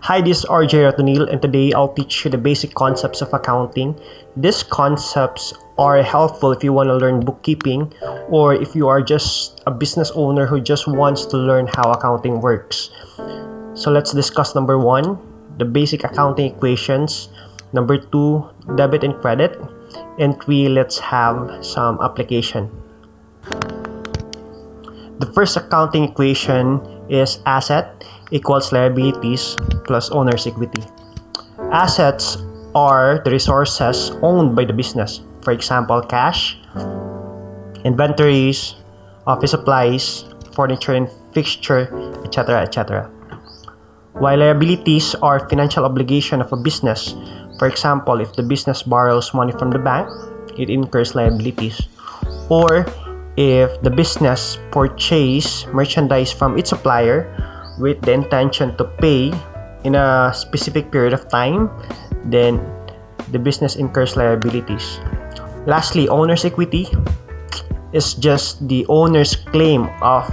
Hi, this is RJ Ratonil, and today I'll teach you the basic concepts of accounting. These concepts are helpful if you want to learn bookkeeping or if you are just a business owner who just wants to learn how accounting works. So let's discuss number 1, the basic accounting equations. Number 2, debit and credit. And 3, let's have some application. The first accounting equation is asset equals liabilities plus owner's equity. Assets are the resources owned by the business. For example, cash, inventories, office supplies, furniture and fixture, etc., etc. While liabilities are financial obligation of a business. For example, if the business borrows money from the bank, it incurs liabilities. Or if the business purchases merchandise from its supplier with the intention to pay in a specific period of time, then the business incurs liabilities. Lastly, owner's equity is just the owner's claim of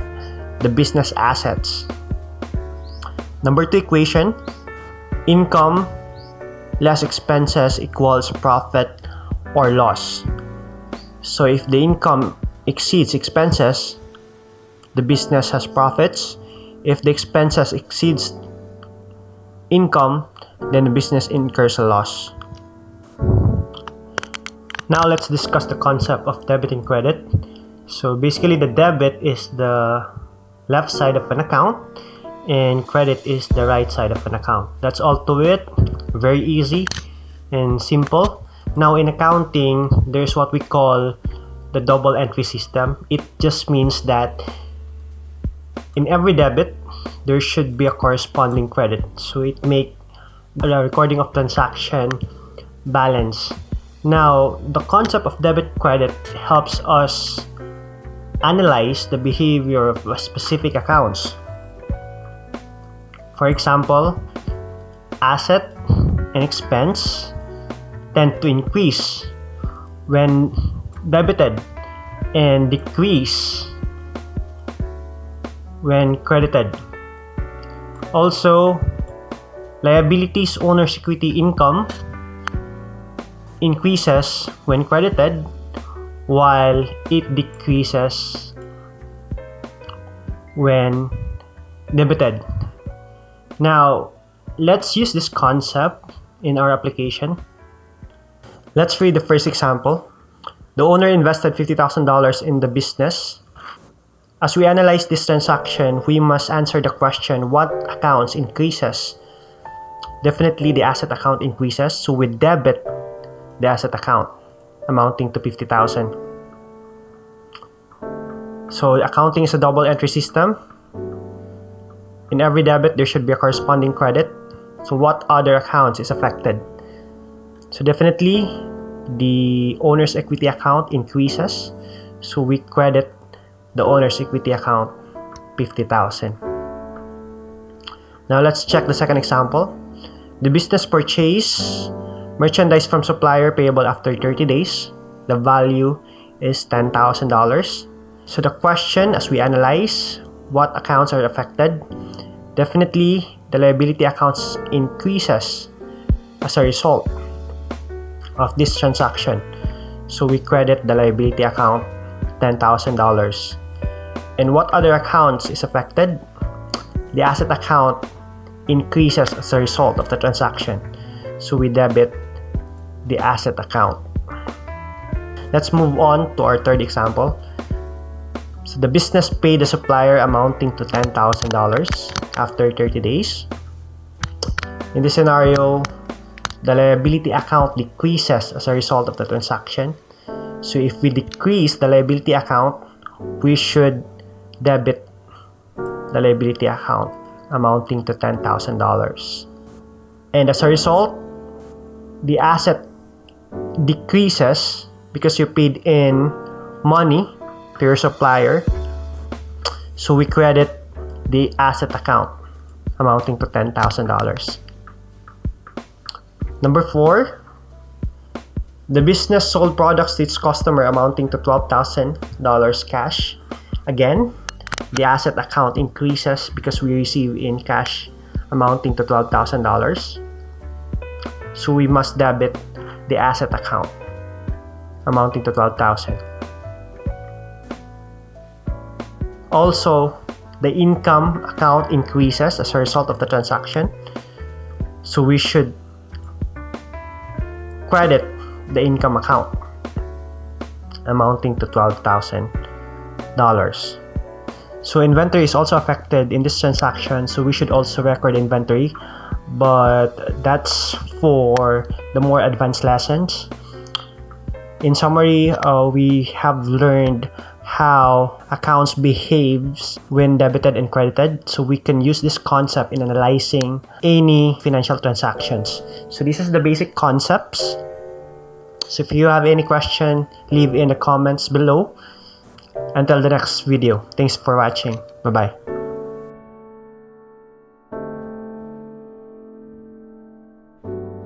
the business assets. Number 2 equation, income less expenses equals profit or loss. So if the income exceeds expenses, the business has profits. If the expenses exceeds income, then the business incurs a loss. Now let's discuss the concept of debit and credit. So basically the debit is the left side of an account and credit is the right side of an account. That's all to it. Very easy and simple. Now in accounting, there's what we call the double entry system. It just means that in every debit, there should be a corresponding credit. So it makes a recording of transaction balance. Now, the concept of debit credit helps us analyze the behavior of specific accounts. For example, asset and expense tend to increase when debited and decrease when credited. Also, liabilities owner's equity income increases when credited while it decreases when debited. Now, let's use this concept in our application. Let's read the first example. The owner invested $50,000 in the business. As we analyze this transaction, we must answer the question, what accounts increases? Definitely the asset account increases, so we debit the asset account amounting to $50,000. So accounting is a double entry system. In every debit, there should be a corresponding credit. So what other accounts is affected? So definitely the owner's equity account increases, so we credit the owner's equity account $50,000. Now let's check the second example. The business purchased merchandise from supplier payable after 30 days. The value is $10,000. So the question, as we analyze what accounts are affected, definitely the liability accounts increases as a result of this transaction. So we credit the liability account $10,000. And what other accounts is affected? The asset account increases as a result of the transaction. So we debit the asset account. Let's move on to our third example. So the business paid the supplier amounting to $10,000 after 30 days. In this scenario, the liability account decreases as a result of the transaction. So if we decrease the liability account, we should debit the liability account amounting to $10,000. And as a result, the asset decreases because you paid in money to your supplier. So we credit the asset account amounting to $10,000. Number 4, the business sold products to its customer amounting to $12,000 cash. Again, the asset account increases because we receive in cash amounting to $12,000. So we must debit the asset account amounting to $12,000. Also, the income account increases as a result of the transaction. So we should credit the income account amounting to $12,000. So inventory is also affected in this transaction, so we should also record inventory, but that's for the more advanced lessons. In summary, we have learned how accounts behaves when debited and credited, so we can use this concept in analyzing any financial transactions. So this is the basic concepts. So if you have any question, leave in the comments below. Until the next video, thanks for watching. Bye bye.